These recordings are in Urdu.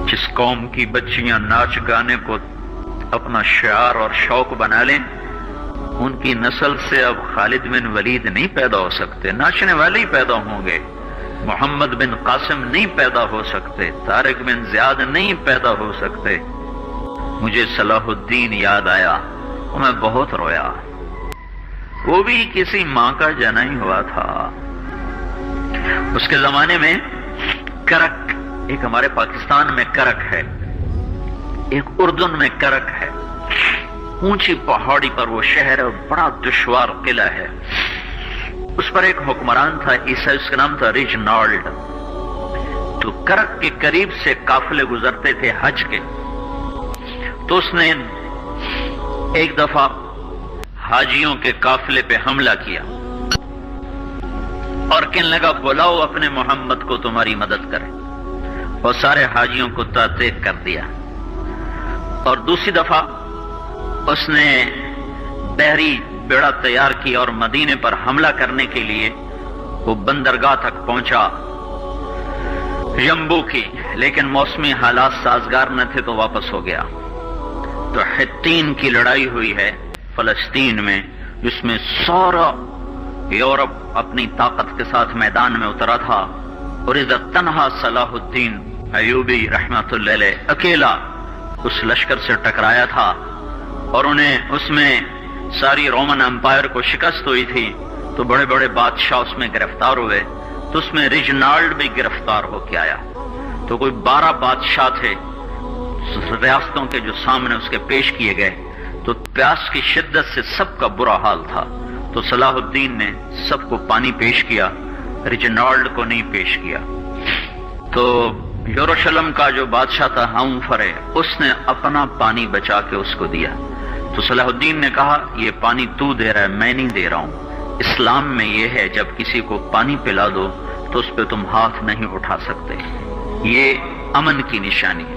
جس قوم کی بچیاں ناچ گانے کو اپنا شعار اور شوق بنا لیں، ان کی نسل سے اب خالد بن ولید نہیں پیدا ہو سکتے، ناچنے والے ہی پیدا ہوں گے۔ محمد بن قاسم نہیں پیدا ہو سکتے، طارق بن زیاد نہیں پیدا ہو سکتے۔ مجھے صلاح الدین یاد آیا، میں بہت رویا۔ وہ بھی کسی ماں کا جنا ہی ہوا تھا۔ اس کے زمانے میں کرک، ایک ہمارے پاکستان میں کرک ہے، ایک اردن میں کرک ہے، اونچی پہاڑی پر وہ شہر ہے، بڑا دشوار قلعہ ہے۔ اس پر ایک حکمران تھا عیسائی، اس کا نام تھا ریجنالڈ۔ تو کرک کے قریب سے قافلے گزرتے تھے حج کے، تو اس نے ایک دفعہ حاجیوں کے قافلے پہ حملہ کیا اور کہنے لگا بلاؤ اپنے محمد کو تمہاری مدد کرے، اور سارے حاجیوں کو تعطیق کر دیا۔ اور دوسری دفعہ اس نے بحری بیڑا تیار کی اور مدینے پر حملہ کرنے کے لیے وہ بندرگاہ تک پہنچا یمبو کی، لیکن موسمی حالات سازگار نہ تھے تو واپس ہو گیا۔ تو حطین کی لڑائی ہوئی ہے فلسطین میں، جس میں سارا یورپ اپنی طاقت کے ساتھ میدان میں اترا تھا، اور اذا تنہا صلاح الدین ایوبی رحمۃ اللہ علیہ اکیلا اس لشکر سے ٹکرایا تھا، اور انہیں اس میں ساری رومن امپائر کو شکست ہوئی تھی، تو بڑے بڑے بادشاہ اس میں گرفتار ہوئے، تو اس میں ریجنالڈ بھی گرفتار ہو کے آیا۔ تو کوئی 12 بادشاہ تھے ریاستوں کے جو سامنے اس کے پیش کیے گئے، تو پیاس کی شدت سے سب کا برا حال تھا، تو صلاح الدین نے سب کو پانی پیش کیا، ریجنالڈ کو نہیں پیش کیا۔ تو یروشلم کا جو بادشاہ تھا ہمفرے، اس نے اپنا پانی بچا کے اس کو دیا۔ تو صلاح الدین نے کہا یہ پانی تو دے رہا ہے، میں نہیں دے رہا ہوں۔ اسلام میں یہ ہے جب کسی کو پانی پلا دو تو اس پہ تم ہاتھ نہیں اٹھا سکتے، یہ امن کی نشانی ہے۔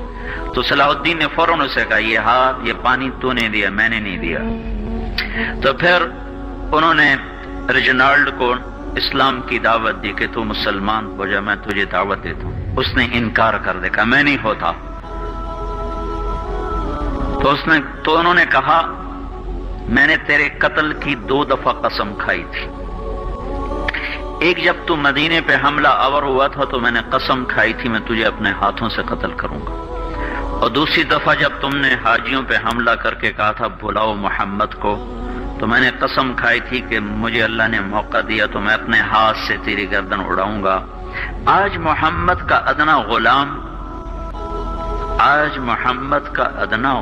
تو صلاح الدین نے فوراً اسے کہا یہ پانی تو نے دیا، میں نے نہیں دیا۔ تو پھر انہوں نے ریجنالڈ کو اسلام کی دعوت دی کہ تو مسلمان ہو جا، میں تجھے دعوت دیتا ہوں۔ اس نے انکار کر دیا، میں نہیں ہوتا۔ تو انہوں نے کہا میں نے تیرے قتل کی 2 دفعہ قسم کھائی تھی۔ ایک جب تو مدینے پہ حملہ آور ہوا تھا تو میں نے قسم کھائی تھی میں تجھے اپنے ہاتھوں سے قتل کروں گا، اور دوسری دفعہ جب تم نے حاجیوں پہ حملہ کر کے کہا تھا بلاؤ محمد کو، تو میں نے قسم کھائی تھی کہ مجھے اللہ نے موقع دیا تو میں اپنے ہاتھ سے تیری گردن اڑاؤں گا۔ آج محمد کا ادنا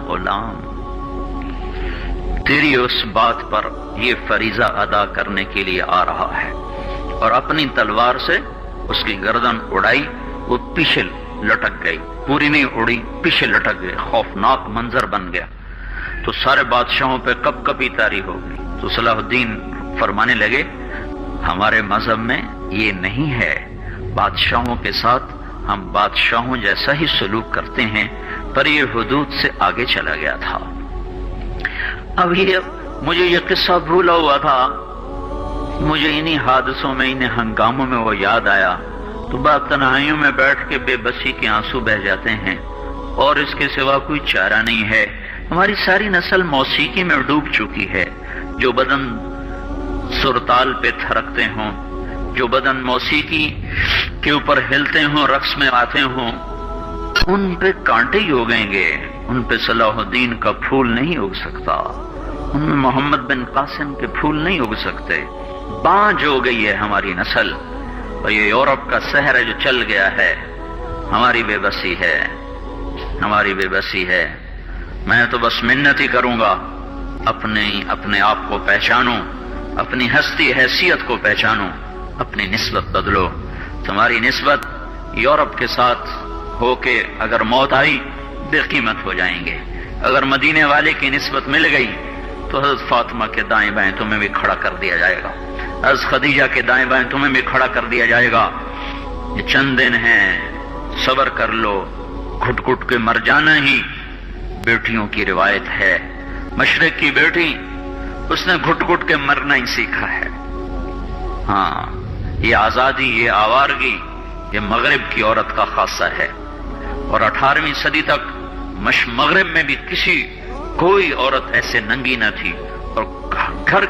غلام تیری اس بات پر یہ فریضہ ادا کرنے کے لیے آ رہا ہے، اور اپنی تلوار سے اس کی گردن اڑائی، وہ پیچھے لٹک گئی، پوری نہیں اڑی، پیچھے لٹک گئی، خوفناک منظر بن گیا۔ تو سارے بادشاہوں پہ کپ کپی طاری ہو گئی۔ تو صلاح الدین فرمانے لگے ہمارے مذہب میں یہ نہیں ہے، بادشاہوں کے ساتھ ہم بادشاہوں جیسا ہی سلوک کرتے ہیں، پر یہ حدود سے آگے چلا گیا تھا۔ اب مجھے یہ قصہ بھولا ہوا تھا، مجھے انہی حادثوں میں، انہی ہنگاموں میں وہ یاد آیا، تو بعد تنہائیوں میں بیٹھ کے بے بسی کے آنسو بہ جاتے ہیں، اور اس کے سوا کوئی چارہ نہیں ہے۔ ہماری ساری نسل موسیقی میں ڈوب چکی ہے، جو بدن سرتال پہ تھرکتے ہوں، جو بدن موسیقی کے اوپر ہلتے ہوں، رقص میں آتے ہوں، ان پہ کانٹے ہی اگیں گے، ان پہ صلاح الدین کا پھول نہیں اگ سکتا، ان میں محمد بن قاسم کے پھول نہیں اگ سکتے۔ بانجھ ہو گئی ہے ہماری نسل، اور یہ یورپ کا سحر ہے جو چل گیا ہے، ہماری بے بسی ہے، ہماری بے بسی ہے۔ میں تو بس منت ہی کروں گا اپنے آپ کو پہچانو، اپنی ہستی حیثیت کو پہچانو، اپنی نسبت بدلو۔ تمہاری نسبت یورپ کے ساتھ ہو کے اگر موت آئی بے قیمت ہو جائیں گے، اگر مدینے والے کی نسبت مل گئی تو حضرت فاطمہ کے دائیں بائیں تمہیں بھی کھڑا کر دیا جائے گا، حضرت خدیجہ کے دائیں بائیں تمہیں بھی کھڑا کر دیا جائے گا۔ یہ چند دن ہیں، صبر کر لو، گھٹ گھٹ کے مر جانا ہی بیٹیوں کی روایت ہے۔ مشرق کی بیٹی اس نے گھٹ گھٹ کے مرنا ہی سیکھا ہے۔ ہاں، یہ آزادی، یہ آوارگی، یہ مغرب کی عورت کا خاصہ ہے۔ اور 18ویں صدی تک مغرب میں بھی کوئی عورت ایسے ننگی نہ تھی، اور گھر